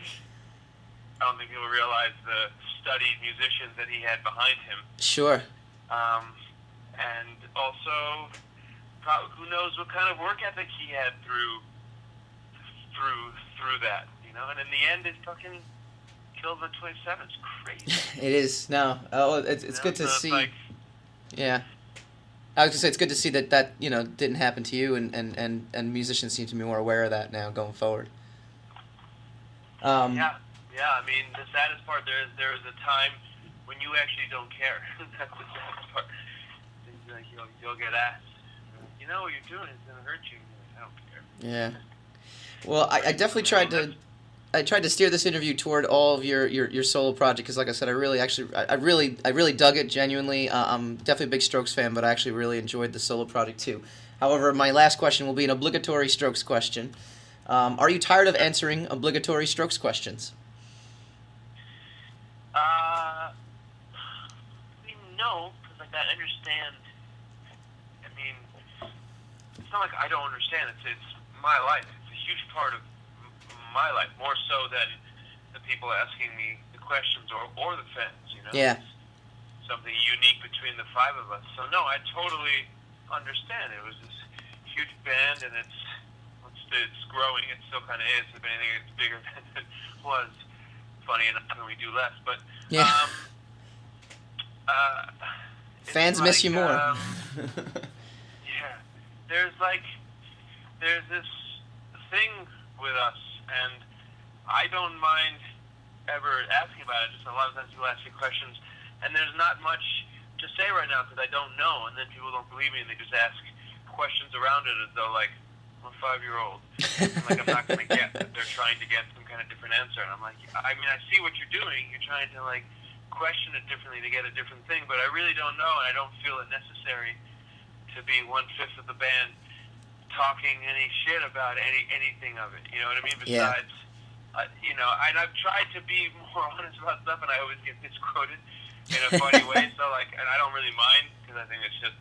I don't think people realize the studied musicians that he had behind him. Sure. And also, who knows what kind of work ethic he had through that, And in the end, it fucking killed the 27. It's crazy. It is. No. Oh, it's good to see. Like, yeah. I was gonna say it's good to see that didn't happen to you, and musicians seem to be more aware of that now going forward. Yeah. I mean, the saddest part there is a time when you actually don't care. That's the saddest part. It's like you'll get asked, what you're doing is gonna hurt you. I don't care. Yeah. Well, I definitely tried to steer this interview toward all of your solo project because, like I said, I really dug it genuinely. I'm definitely a big Strokes fan, but I actually really enjoyed the solo project too. However, my last question will be an obligatory Strokes question. Are you tired of answering obligatory Strokes questions? No, because I understand. I mean, it's not like I don't understand. It's my life. It's a huge part of my life, more so than the people asking me the questions or the fans. Yeah. It's something unique between the five of us. So no, I totally understand. It was this huge band, and it's growing. It still kind of is. If anything, it's bigger than it was. Funny enough, when we do less, but yeah. Fans miss you more. Yeah, there's this thing with us, and I don't mind ever asking about it. Just a lot of times people ask me questions, and there's not much to say right now because I don't know, and then people don't believe me, and they just ask questions around it as though, like, I'm a 5-year-old. Like, I'm not going to get that they're trying to get some kind of different answer. And I'm like, I mean, I see what you're doing. You're trying to, like, question it differently to get a different thing, but I really don't know, and I don't feel it necessary to be 1/5 of the band talking any shit about anything of it. You know what I mean? Besides, you know, and I've tried to be more honest about stuff, and I always get misquoted in a funny way. So, like, and I don't really mind because I think it's just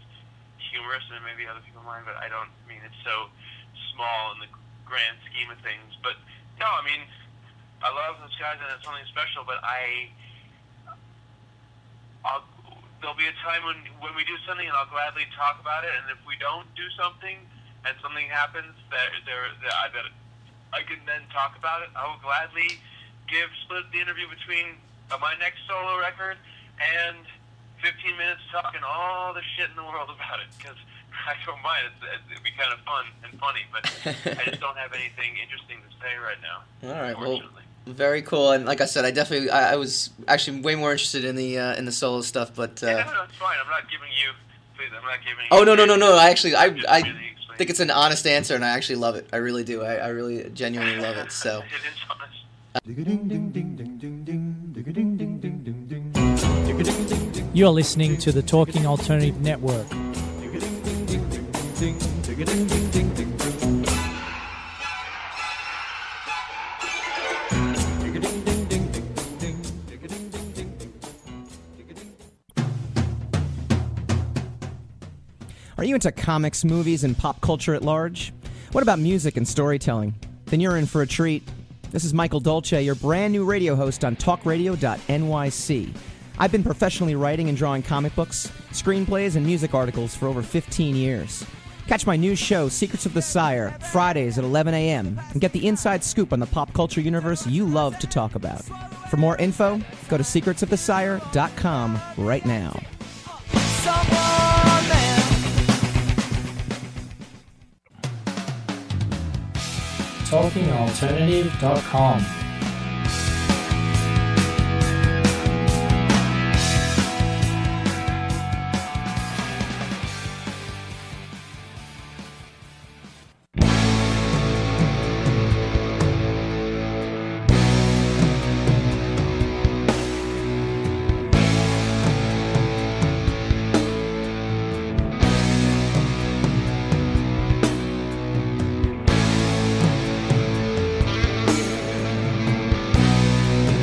humorous, and maybe other people mind, but I don't mean it's so small in the grand scheme of things. But no, I mean, I love those guys, and it's something special. But there'll be a time when we do something, and I'll gladly talk about it. And if we don't do something, and something happens that I can then talk about it, I will gladly split the interview between my next solo record and 15 minutes talking all the shit in the world about it, because I don't mind. It'd be kind of fun and funny, but I just don't have anything interesting to say right now. All right, well, very cool. And like I said, I was actually way more interested in the solo stuff, but no, it's fine. I'm not giving you. Please, I'm not giving you. Oh no! I think it's an honest answer, and I actually love it. I really do. I really genuinely love it. So. It is honest. You're listening to the Talking Alternative Network. Are you into comics, movies, and pop culture at large? What about music and storytelling? Then you're in for a treat. This is Michael Dolce, your brand new radio host on talkradio.nyc. I've been professionally writing and drawing comic books, screenplays, and music articles for over 15 years. Catch my new show, Secrets of the Sire, Fridays at 11 a.m., and get the inside scoop on the pop culture universe you love to talk about. For more info, go to secretsofthesire.com right now. TalkingAlternative.com.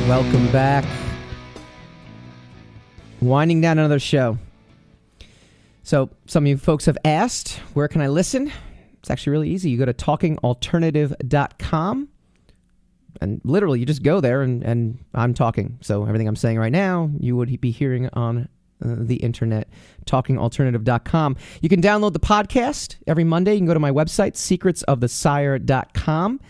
Welcome back. Winding down another show. So, some of you folks have asked, where can I listen? It's actually really easy. You go to talkingalternative.com, and literally you just go there and I'm talking. So, everything I'm saying right now, you would be hearing on the internet, talkingalternative.com. You can download the podcast every Monday. You can go to my website, secretsofthesire.com.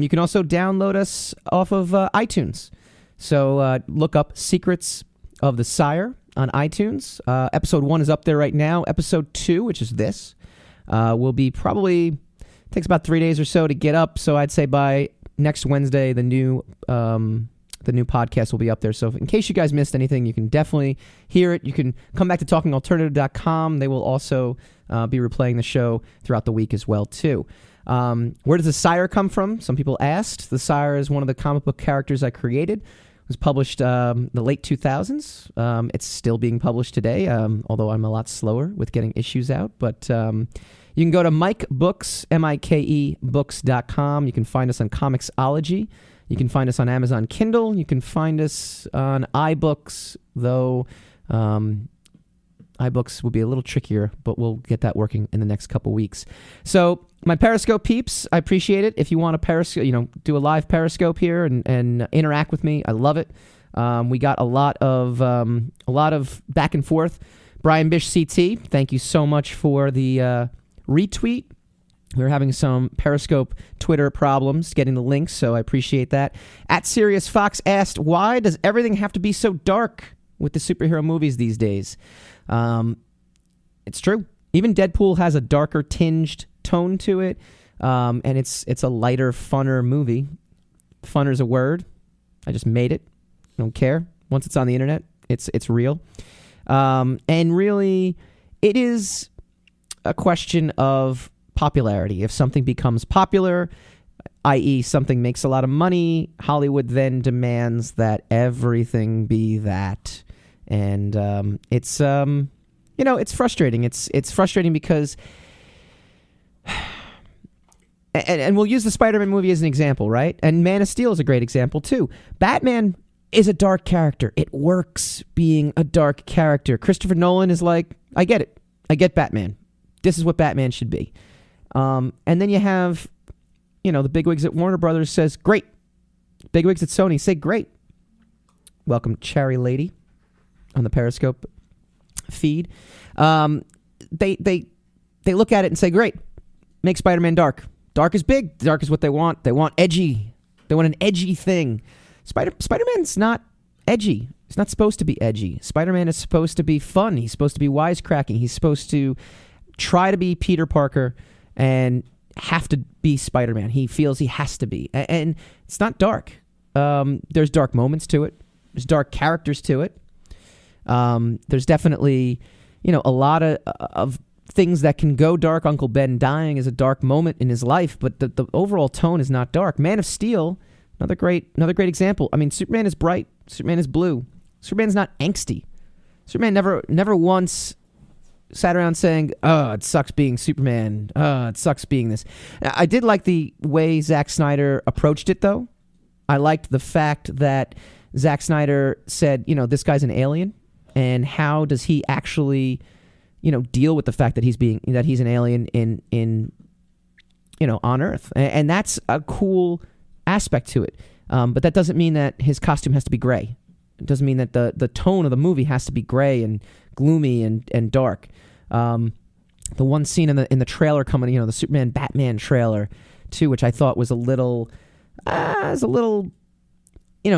You can also download us off of iTunes. So look up Secrets of the Sire on iTunes. Episode 1 is up there right now. Episode 2, which is this, will be takes about 3 days or so to get up. So I'd say by next Wednesday, the new podcast will be up there. So in case you guys missed anything, you can definitely hear it. You can come back to talkingalternative.com. They will also be replaying the show throughout the week as well, too. Where does the Sire come from? Some people asked. The Sire is one of the comic book characters I created. It was published the late 2000s. It's still being published today, although I'm a lot slower with getting issues out. But you can go to Mike Books, MIKE Books.com. You can find us on Comixology. You can find us on Amazon Kindle. You can find us on iBooks, though iBooks will be a little trickier, but we'll get that working in the next couple weeks. So my Periscope peeps, I appreciate it. If you want to Periscope, do a live Periscope here and interact with me, I love it. We got a lot of back and forth. Brian Bish CT, thank you so much for the retweet. We were having some Periscope Twitter problems getting the links, so I appreciate that. At Sirius Fox asked, why does everything have to be so dark with the superhero movies these days? It's true. Even Deadpool has a darker tinged tone to it, and it's a lighter, funner movie. Funner's a word. I just made it. I don't care. Once it's on the internet, it's real. And really, it is a question of popularity. If something becomes popular, i.e. something makes a lot of money, Hollywood then demands that everything be that. And it's it's frustrating. It's frustrating because and we'll use the Spider-Man movie as an example, right? And Man of Steel is a great example too. Batman is a dark character. It works being a dark character. Christopher Nolan is like, I get it. I get Batman. This is what Batman should be. And then you have, the bigwigs at Warner Brothers says, great. Bigwigs at Sony say, great. Welcome, Cherry Lady, on the Periscope feed. They look at it and say, great. Make Spider-Man dark. Dark is big. Dark is what they want. They want edgy. They want an edgy thing. Spider-Man's not edgy. He's not supposed to be edgy. Spider-Man is supposed to be fun. He's supposed to be wisecracking. He's supposed to try to be Peter Parker and have to be Spider-Man. He feels he has to be. And it's not dark. There's dark moments to it. There's dark characters to it. There's definitely, a lot of things that can go dark. Uncle Ben dying is a dark moment in his life, but the overall tone is not dark. Man of Steel, another great example. I mean, Superman is bright. Superman is blue. Superman's not angsty. Superman never once sat around saying, "Oh, it sucks being Superman. Oh, it sucks being this." I did like the way Zack Snyder approached it, though. I liked the fact that Zack Snyder said, this guy's an alien, and how does he actually, deal with the fact that he's an alien in on Earth, and that's a cool aspect to it. But that doesn't mean that his costume has to be gray. It doesn't mean that the tone of the movie has to be gray and gloomy and dark. The one scene in the trailer coming, the Superman Batman trailer too, which I thought was a little,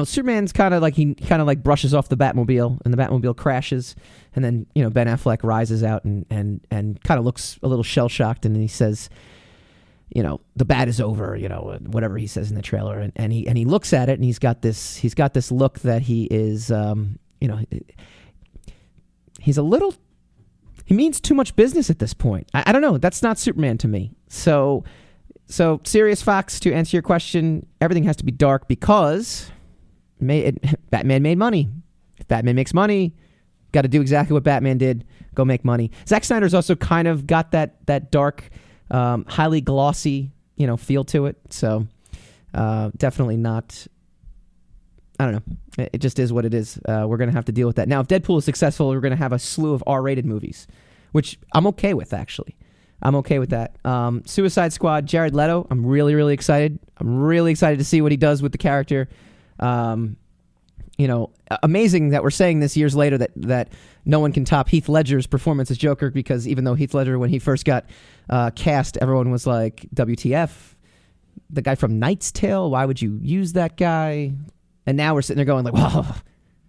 Superman's kind of like brushes off the Batmobile, and the Batmobile crashes, and then Ben Affleck rises out and kind of looks a little shell shocked, and he says, the bat is over, whatever he says in the trailer, and he looks at it, and he's got this look that he is, he means too much business at this point. I don't know. That's not Superman to me. So Sirius Fox, to answer your question, everything has to be dark because Batman made money. If Batman makes money, got to do exactly what Batman did. Go make money. Zack Snyder's also kind of got that dark, highly glossy, feel to it. So definitely not. I don't know. It just is what it is. We're going to have to deal with that. Now, if Deadpool is successful, we're going to have a slew of R-rated movies, which I'm okay with, actually. I'm okay with that. Suicide Squad, Jared Leto, I'm really, really excited. I'm really excited to see what he does with the character. Amazing that we're saying this years later that no one can top Heath Ledger's performance as Joker, because even though Heath Ledger, when he first got cast, everyone was like, WTF? The guy from Knight's Tale, why would you use that guy? And now we're sitting there going like, whoa,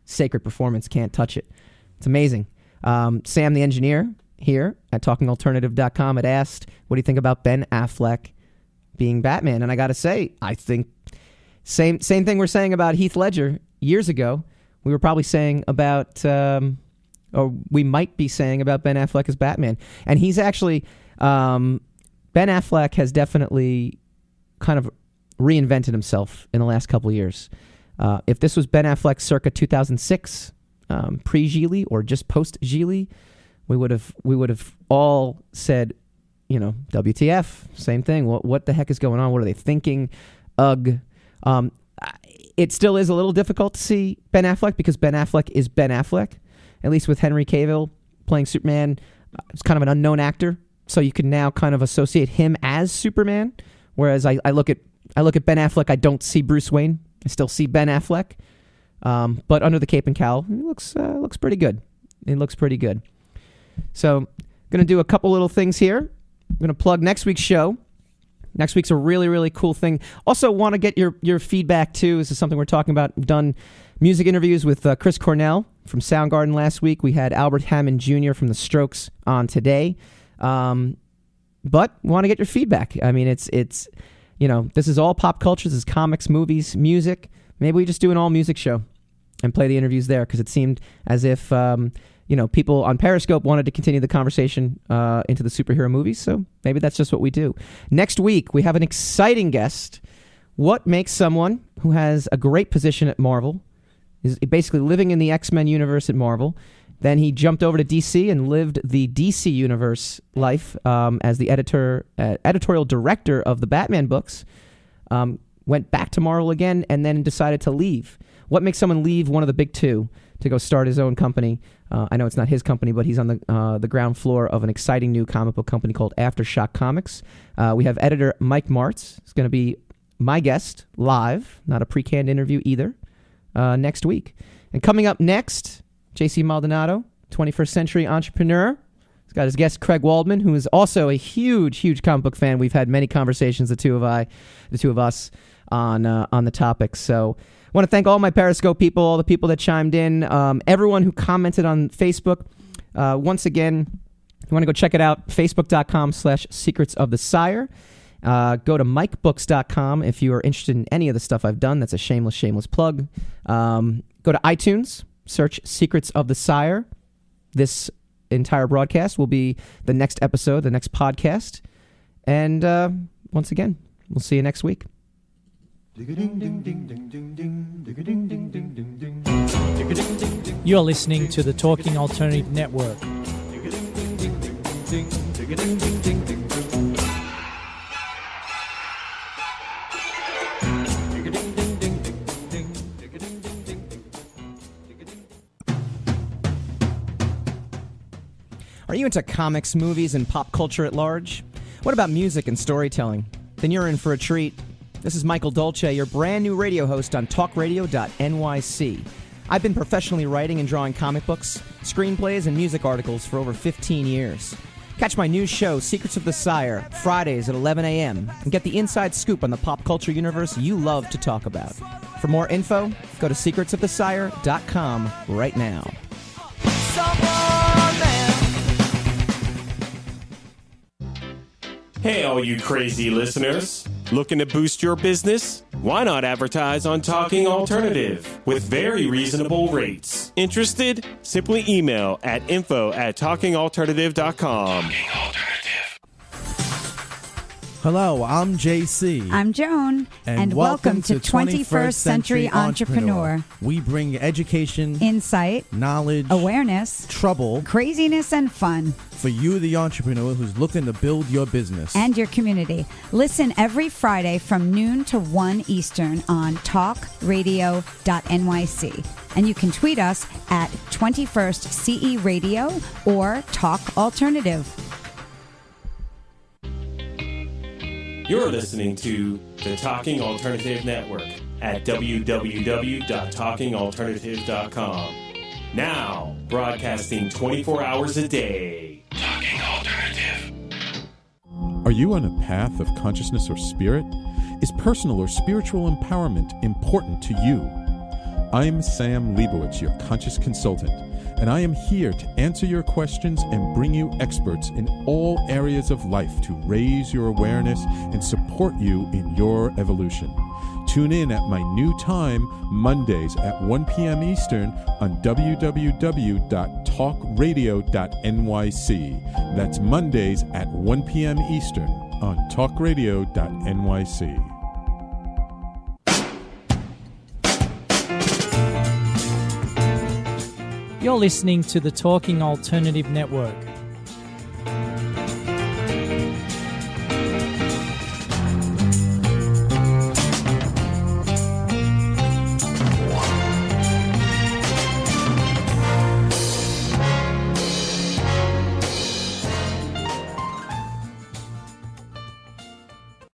sacred performance, can't touch it. It's amazing. Sam the engineer here at TalkingAlternative.com had asked, what do you think about Ben Affleck being Batman? And I got to say, I think same thing we're saying about Heath Ledger years ago, we were probably saying about, or we might be saying about Ben Affleck as Batman. And he's actually, Ben Affleck has definitely kind of reinvented himself in the last couple of years. If this was Ben Affleck circa 2006, pre-Gigli or just post-Gigli, we would have all said, WTF, same thing. What the heck is going on? What are they thinking? Ugh. It still is a little difficult to see Ben Affleck because Ben Affleck is Ben Affleck. At least with Henry Cavill playing Superman, it's kind of an unknown actor, so you can now kind of associate him as Superman. Whereas I look at Ben Affleck, I don't see Bruce Wayne. I still see Ben Affleck, but under the cape and cowl, he looks pretty good. It looks pretty good. So, going to do a couple little things here. I'm going to plug next week's show. Next week's a really, really cool thing. Also, want to get your feedback, too. This is something we're talking about. We've done music interviews with Chris Cornell from Soundgarden last week. We had Albert Hammond Jr. from The Strokes on today. But want to get your feedback. I mean, it's this is all pop culture. This is comics, movies, music. Maybe we just do an all-music show and play the interviews there, because it seemed as if, people on Periscope wanted to continue the conversation into the superhero movies, so maybe that's just what we do. Next week, we have an exciting guest. What makes someone who has a great position at Marvel, is basically living in the X-Men universe at Marvel, then he jumped over to DC and lived the DC universe life as the editorial director of the Batman books, went back to Marvel again, and then decided to leave. What makes someone leave one of the big two to go start his own company? I know it's not his company, but he's on the ground floor of an exciting new comic book company called Aftershock Comics. We have editor Mike Martz. He's going to be my guest live, not a pre-canned interview either, next week. And coming up next, J.C. Maldonado, 21st century entrepreneur. He's got his guest Craig Waldman, who is also a huge comic book fan. We've had many conversations, the two of us, on the topic. So I want to thank all my Periscope people, all the people that chimed in, everyone who commented on Facebook. Once again, you want to go check it out, facebook.com/secrets of the Sire. Go to mikebooks.com if you are interested in any of the stuff I've done. That's a shameless plug. Go to iTunes, search Secrets of the Sire. This entire broadcast will be the next episode, the next podcast. And once again, we'll see you next week. You're listening to the Talking Alternative Network. Are you into comics, movies, and pop culture at large? What about music and storytelling? Then you're in for a treat. This is Michael Dolce, your brand new radio host on talkradio.nyc. I've been professionally writing and drawing comic books, screenplays, and music articles for over 15 years. Catch my new show, Secrets of the Sire, Fridays at 11 a.m., and get the inside scoop on the pop culture universe you love to talk about. For more info, go to secretsofthesire.com right now. Hey, all you crazy listeners. Looking to boost your business? Why not advertise on Talking Alternative with very reasonable rates? Interested? Simply email at info@talkingalternative.com. Talking Alternative. Hello, I'm JC. I'm Joan. And welcome to 21st Century Entrepreneur. We bring education, Insight, knowledge, awareness, trouble, craziness, and fun for you, the entrepreneur who's looking to build your business and your community. Listen every Friday from noon to 1 Eastern on talkradio.nyc. And you can tweet us at 21st CE Radio or Talk Alternative. You're listening to the Talking Alternative Network at www.talkingalternative.com. Now, broadcasting 24 hours a day. Talking Alternative. Are you on a path of consciousness or spirit? Is personal or spiritual empowerment important to you? I'm Sam Leibowitz, your conscious consultant, and I am here to answer your questions and bring you experts in all areas of life to raise your awareness and support you in your evolution. Tune in at my new time, Mondays at 1 p.m. Eastern on www.talkradio.nyc. That's Mondays at 1 p.m. Eastern on talkradio.nyc. You're listening to the Talking Alternative Network.